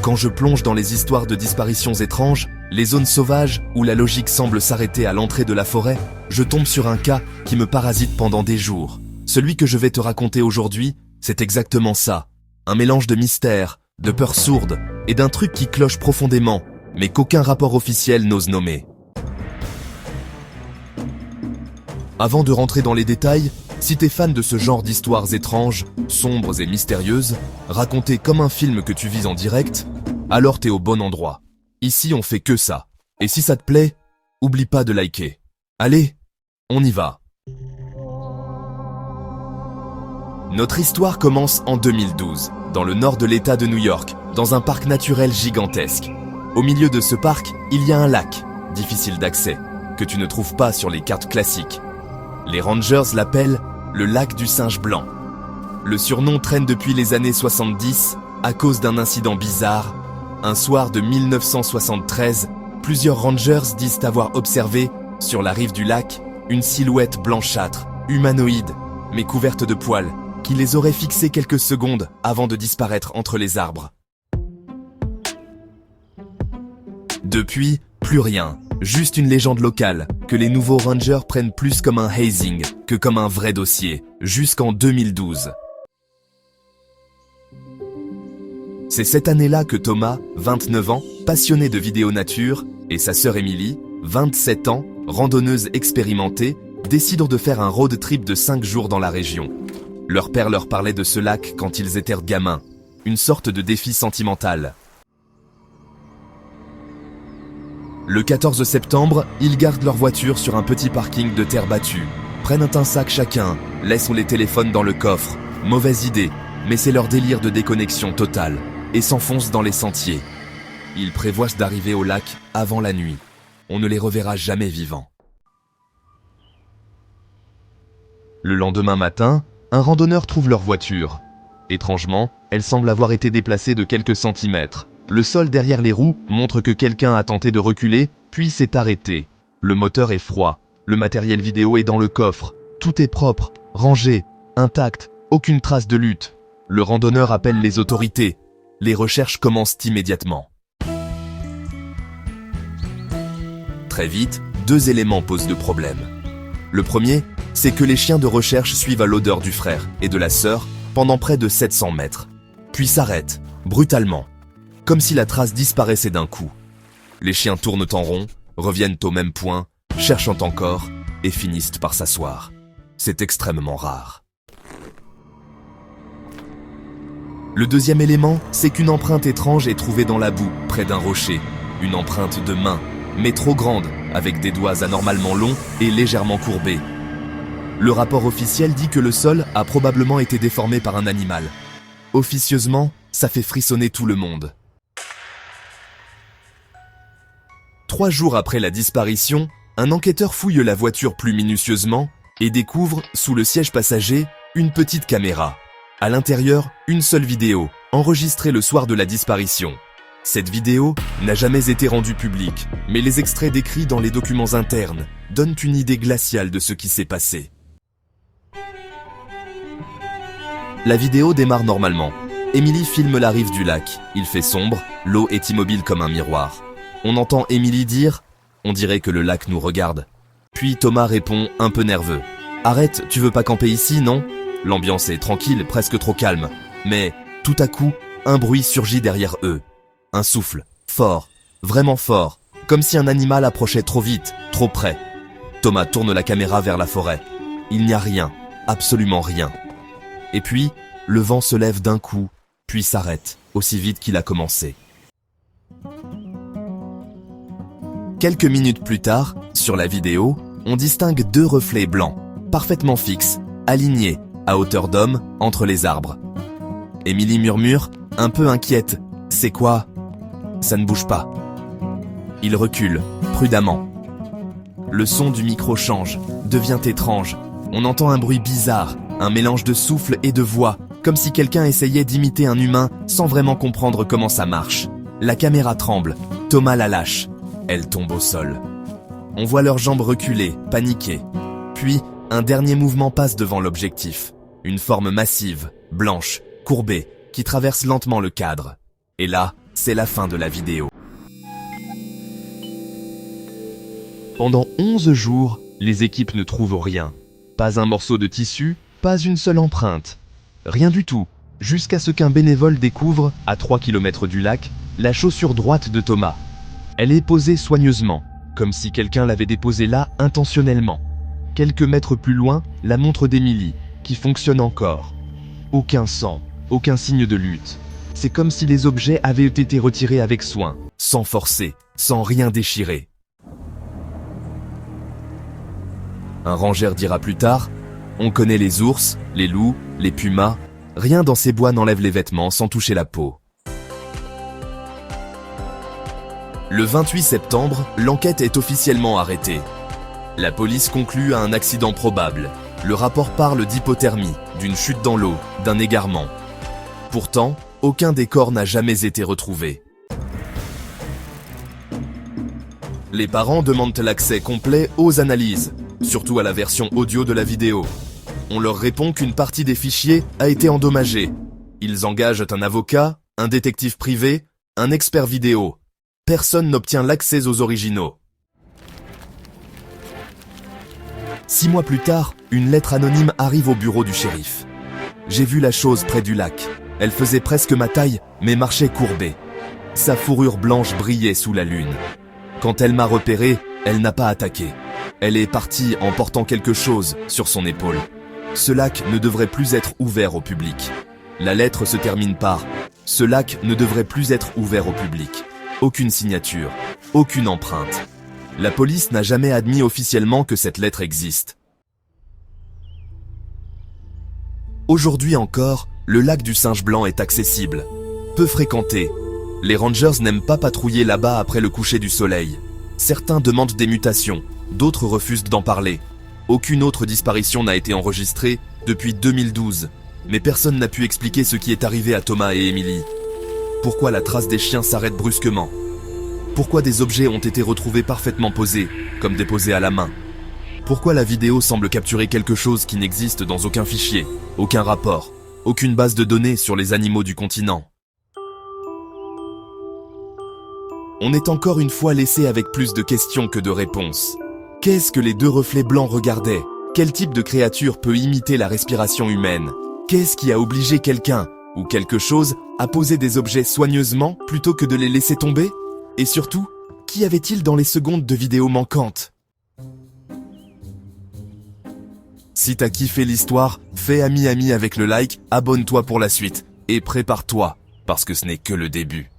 Quand je plonge dans les histoires de disparitions étranges, les zones sauvages où la logique semble s'arrêter à l'entrée de la forêt, je tombe sur un cas qui me parasite pendant des jours. Celui que je vais te raconter aujourd'hui, c'est exactement ça. Un mélange de mystère, de peur sourde et d'un truc qui cloche profondément, mais qu'aucun rapport officiel n'ose nommer. Avant de rentrer dans les détails, si t'es fan de ce genre d'histoires étranges, sombres et mystérieuses, racontées comme un film que tu vis en direct, alors t'es au bon endroit. Ici on fait que ça. Et si ça te plaît, oublie pas de liker. Allez, on y va. Notre histoire commence en 2012, dans le nord de l'État de New York, dans un parc naturel gigantesque. Au milieu de ce parc, il y a un lac, difficile d'accès, que tu ne trouves pas sur les cartes classiques. Les Rangers l'appellent le lac du singe blanc. Le surnom traîne depuis les années 70 à cause d'un incident bizarre. Un soir de 1973, plusieurs Rangers disent avoir observé, sur la rive du lac, une silhouette blanchâtre, humanoïde, mais couverte de poils, qui les aurait fixés quelques secondes avant de disparaître entre les arbres. Depuis, plus rien. Juste une légende locale, que les nouveaux Rangers prennent plus comme un hazing que comme un vrai dossier, jusqu'en 2012. C'est cette année-là que Thomas, 29 ans, passionné de vidéo nature, et sa sœur Emily, 27 ans, randonneuse expérimentée, décident de faire un road trip de 5 jours dans la région. Leur père leur parlait de ce lac quand ils étaient gamins, une sorte de défi sentimental. Le 14 septembre, ils gardent leur voiture sur un petit parking de terre battue, prennent un sac chacun, laissent les téléphones dans le coffre. Mauvaise idée, mais c'est leur délire de déconnexion totale, et s'enfoncent dans les sentiers. Ils prévoient d'arriver au lac avant la nuit. On ne les reverra jamais vivants. Le lendemain matin, un randonneur trouve leur voiture. Étrangement, elle semble avoir été déplacée de quelques centimètres. Le sol derrière les roues montre que quelqu'un a tenté de reculer, puis s'est arrêté. Le moteur est froid, le matériel vidéo est dans le coffre. Tout est propre, rangé, intact, aucune trace de lutte. Le randonneur appelle les autorités. Les recherches commencent immédiatement. Très vite, 2 éléments posent de problème. Le premier, c'est que les chiens de recherche suivent à l'odeur du frère et de la sœur pendant près de 700 mètres, puis s'arrêtent, brutalement, comme si la trace disparaissait d'un coup. Les chiens tournent en rond, reviennent au même point, cherchant encore, et finissent par s'asseoir. C'est extrêmement rare. Le deuxième élément, c'est qu'une empreinte étrange est trouvée dans la boue, près d'un rocher. Une empreinte de main, mais trop grande, avec des doigts anormalement longs et légèrement courbés. Le rapport officiel dit que le sol a probablement été déformé par un animal. Officieusement, ça fait frissonner tout le monde. 3 jours après la disparition, un enquêteur fouille la voiture plus minutieusement et découvre, sous le siège passager, une petite caméra. À l'intérieur, une seule vidéo, enregistrée le soir de la disparition. Cette vidéo n'a jamais été rendue publique, mais les extraits décrits dans les documents internes donnent une idée glaciale de ce qui s'est passé. La vidéo démarre normalement. Emily filme la rive du lac. Il fait sombre, l'eau est immobile comme un miroir. On entend Emily dire « On dirait que le lac nous regarde ». Puis Thomas répond un peu nerveux « Arrête, tu veux pas camper ici, non ?» L'ambiance est tranquille, presque trop calme. Mais, tout à coup, un bruit surgit derrière eux. Un souffle, fort, vraiment fort, comme si un animal approchait trop vite, trop près. Thomas tourne la caméra vers la forêt. Il n'y a rien, absolument rien. Et puis, le vent se lève d'un coup, puis s'arrête, aussi vite qu'il a commencé. Quelques minutes plus tard, sur la vidéo, on distingue 2 reflets blancs, parfaitement fixes, alignés, à hauteur d'homme, entre les arbres. Emily murmure, un peu inquiète. « C'est quoi ?» Ça ne bouge pas. Il recule, prudemment. Le son du micro change, devient étrange. On entend un bruit bizarre, un mélange de souffle et de voix, comme si quelqu'un essayait d'imiter un humain sans vraiment comprendre comment ça marche. La caméra tremble, Thomas la lâche. Elle tombe au sol. On voit leurs jambes reculer, paniquées. Puis, un dernier mouvement passe devant l'objectif. Une forme massive, blanche, courbée, qui traverse lentement le cadre. Et là, c'est la fin de la vidéo. Pendant 11 jours, les équipes ne trouvent rien. Pas un morceau de tissu, pas une seule empreinte. Rien du tout, jusqu'à ce qu'un bénévole découvre, à 3 km du lac, la chaussure droite de Thomas. Elle est posée soigneusement, comme si quelqu'un l'avait déposée là intentionnellement. Quelques mètres plus loin, la montre d'Émilie, qui fonctionne encore. Aucun sang, aucun signe de lutte. C'est comme si les objets avaient été retirés avec soin, sans forcer, sans rien déchirer. Un rangeur dira plus tard, on connaît les ours, les loups, les pumas, rien dans ces bois n'enlève les vêtements sans toucher la peau. Le 28 septembre, l'enquête est officiellement arrêtée. La police conclut à un accident probable. Le rapport parle d'hypothermie, d'une chute dans l'eau, d'un égarement. Pourtant, aucun des corps n'a jamais été retrouvé. Les parents demandent l'accès complet aux analyses, surtout à la version audio de la vidéo. On leur répond qu'une partie des fichiers a été endommagée. Ils engagent un avocat, un détective privé, un expert vidéo. Personne n'obtient l'accès aux originaux. 6 mois plus tard, une lettre anonyme arrive au bureau du shérif. J'ai vu la chose près du lac. Elle faisait presque ma taille, mais marchait courbée. Sa fourrure blanche brillait sous la lune. Quand elle m'a repéré, elle n'a pas attaqué. Elle est partie en portant quelque chose sur son épaule. Ce lac ne devrait plus être ouvert au public. La lettre se termine par « Ce lac ne devrait plus être ouvert au public ». Aucune signature, aucune empreinte. La police n'a jamais admis officiellement que cette lettre existe. Aujourd'hui encore, le lac du Singe Blanc est accessible, peu fréquenté. Les rangers n'aiment pas patrouiller là-bas après le coucher du soleil. Certains demandent des mutations, d'autres refusent d'en parler. Aucune autre disparition n'a été enregistrée depuis 2012, mais personne n'a pu expliquer ce qui est arrivé à Thomas et Émilie. Pourquoi la trace des chiens s'arrête brusquement? Pourquoi des objets ont été retrouvés parfaitement posés, comme déposés à la main? Pourquoi la vidéo semble capturer quelque chose qui n'existe dans aucun fichier, aucun rapport, aucune base de données sur les animaux du continent? On est encore une fois laissé avec plus de questions que de réponses. Qu'est-ce que les deux reflets blancs regardaient? Quel type de créature peut imiter la respiration humaine? Qu'est-ce qui a obligé quelqu'un ou quelque chose à poser des objets soigneusement plutôt que de les laisser tomber? Et surtout, qu'y avait-il dans les secondes de vidéo manquantes? Si t'as kiffé l'histoire, fais ami avec le like, abonne-toi pour la suite, et prépare-toi, parce que ce n'est que le début.